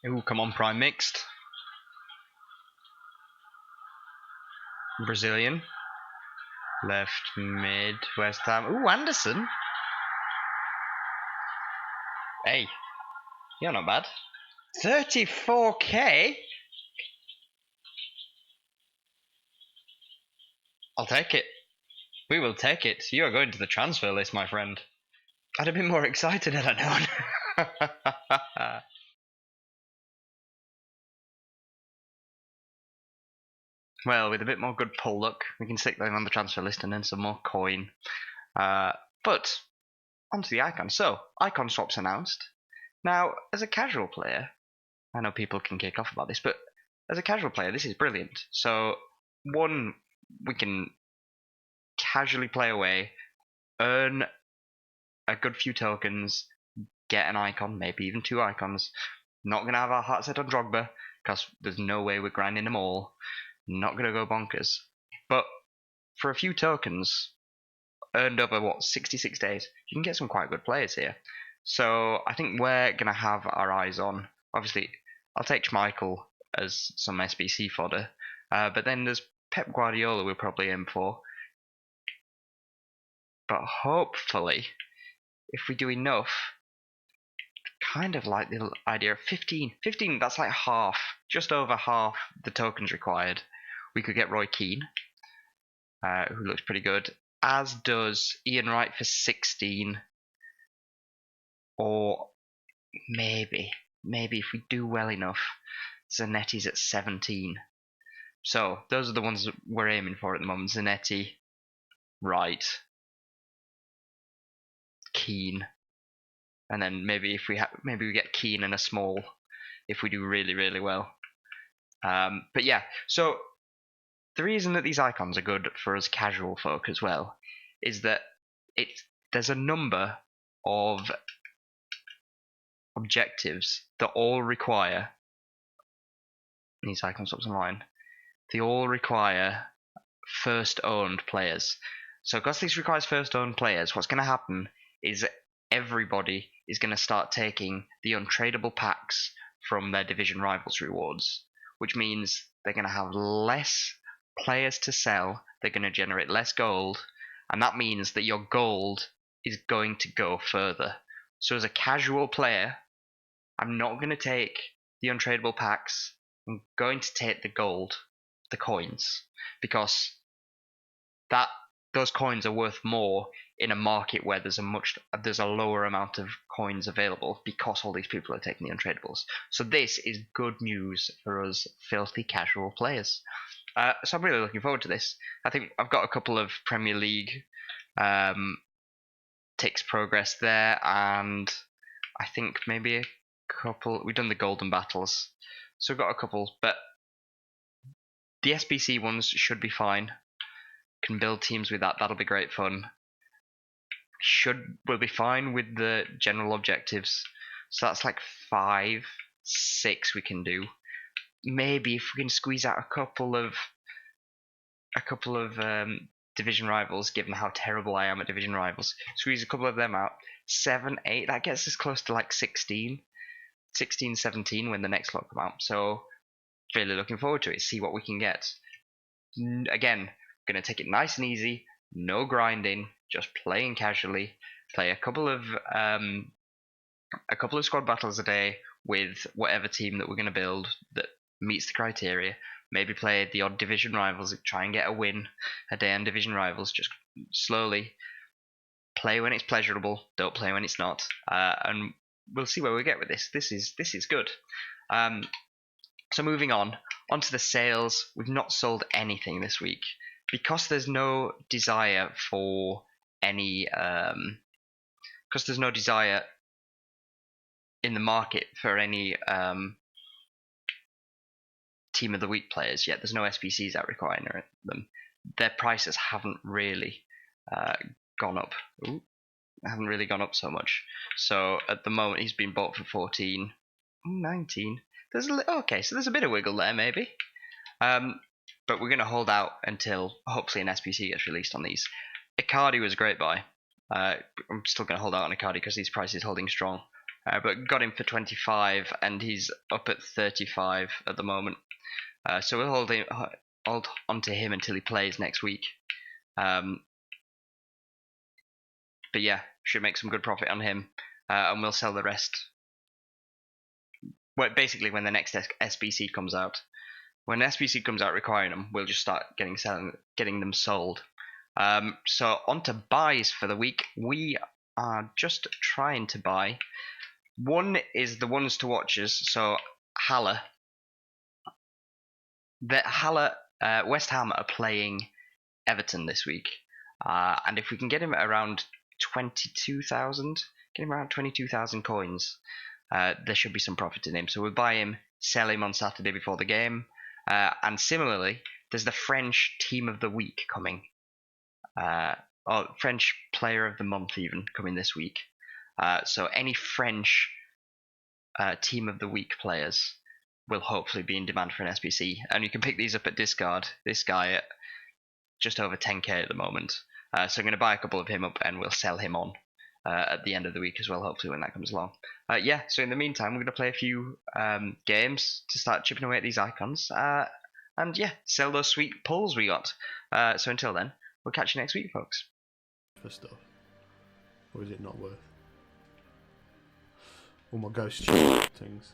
Ooh, come on, Prime Mixed. Brazilian. Left mid, West Ham. Ooh, Anderson. Hey, you're not bad. 34k? I'll take it. We will take it. You are going to the transfer list, my friend. I'd have been more excited had I known. Well, with a bit more good pull luck, we can stick them on the transfer list and then some more coin. But onto the icon. So, icon swaps announced. Now, as a casual player, I know people can kick off about this, but as a casual player, this is brilliant. So, one, we can casually play away, earn a good few tokens, get an icon, maybe even 2 icons. Not going to have our heart set on Drogba, because there's no way we're grinding them all. Not going to go bonkers. But for a few tokens, earned over, 66 days, you can get some quite good players here. So I think we're going to have our eyes on, obviously, I'll take Schmeichel as some SBC fodder, but then there's Pep Guardiola we'll probably aim for. But hopefully, if we do enough, kind of like the idea of 15, that's like half, just over half the tokens required. We could get Roy Keane, who looks pretty good, as does Ian Wright for 16, or maybe if we do well enough, Zanetti's at 17. So those are the ones that we're aiming for at the moment. Zanetti, Wright, Keane, and then maybe if we maybe we get Keane and a small if we do really well. But yeah, so the reason that these icons are good for us casual folk as well is that there's a number of objectives that all require these icon swaps online. They all require first owned players. So because this requires first owned players, what's going to happen is everybody is going to start taking the untradeable packs from their division rivals rewards, which means they're going to have less players to sell, they're going to generate less gold, and that means that your gold is going to go further. So as a casual player, I'm not going to take the untradeable packs, I'm going to take the gold, the coins, because those coins are worth more in a market where there's a lower amount of coins available because all these people are taking the untradables. So this is good news for us filthy casual players. So I'm really looking forward to this. I think I've got a couple of Premier League ticks progress there, and I think maybe a couple. We've done the golden battles, so we've got a couple, but the SBC ones should be fine. Can build teams with that. That'll be great fun. We'll be fine with the general objectives. So that's like 5, 6 we can do. Maybe if we can squeeze out a couple of division rivals, given how terrible I am at division rivals, squeeze a couple of them out. 7, 8, that gets us close to like 16, 17 when the next lot come out. So really looking forward to it. See what we can get. Again, going to take it nice and easy, no grinding, just playing casually. Play a couple of squad battles a day with whatever team that we're going to build that meets the criteria. Maybe play the odd division rivals, try and get a win a day on division rivals. Just slowly play when it's pleasurable, don't play when it's not, and we'll see where we get with this. This is good. So moving on onto the sales. We've not sold anything this week because there's no desire for any because there's no desire in the market for any team of the week players yet. There's no SBCs out requiring them. Their prices haven't really gone up. Haven't really gone up so much. So at the moment he's been bought for 14, 19. Okay, so there's a bit of wiggle there maybe. But we're going to hold out until hopefully an SBC gets released on these. Icardi was a great buy. I'm still going to hold out on Icardi because these prices holding strong. but got him for 25, and he's up at 35 at the moment. So we'll hold on to him until he plays next week. But yeah, should make some good profit on him, and we'll sell the rest. Well, basically when the next SBC comes out. When SBC comes out requiring them, we'll just start getting them sold. So on to buys for the week. We are just trying to buy. One is the ones to watches. So Haller. West Ham are playing Everton this week, and if we can get him at around 22,000, get him around 22,000 coins, there should be some profit in him. So we'll buy him, sell him on Saturday before the game. And similarly, there's the French Team of the Week coming. Or French Player of the Month even coming this week. So any French Team of the Week players will hopefully be in demand for an SBC. And you can pick these up at Discard. This guy at just over 10k at the moment. So I'm going to buy a couple of him up and we'll sell him on at the end of the week as well, hopefully, when that comes along. Yeah, so in the meantime, we're going to play a few games to start chipping away at these icons. And yeah, sell those sweet pulls we got. So until then, we'll catch you next week, folks. For stuff. Or is it not worth all my ghost things?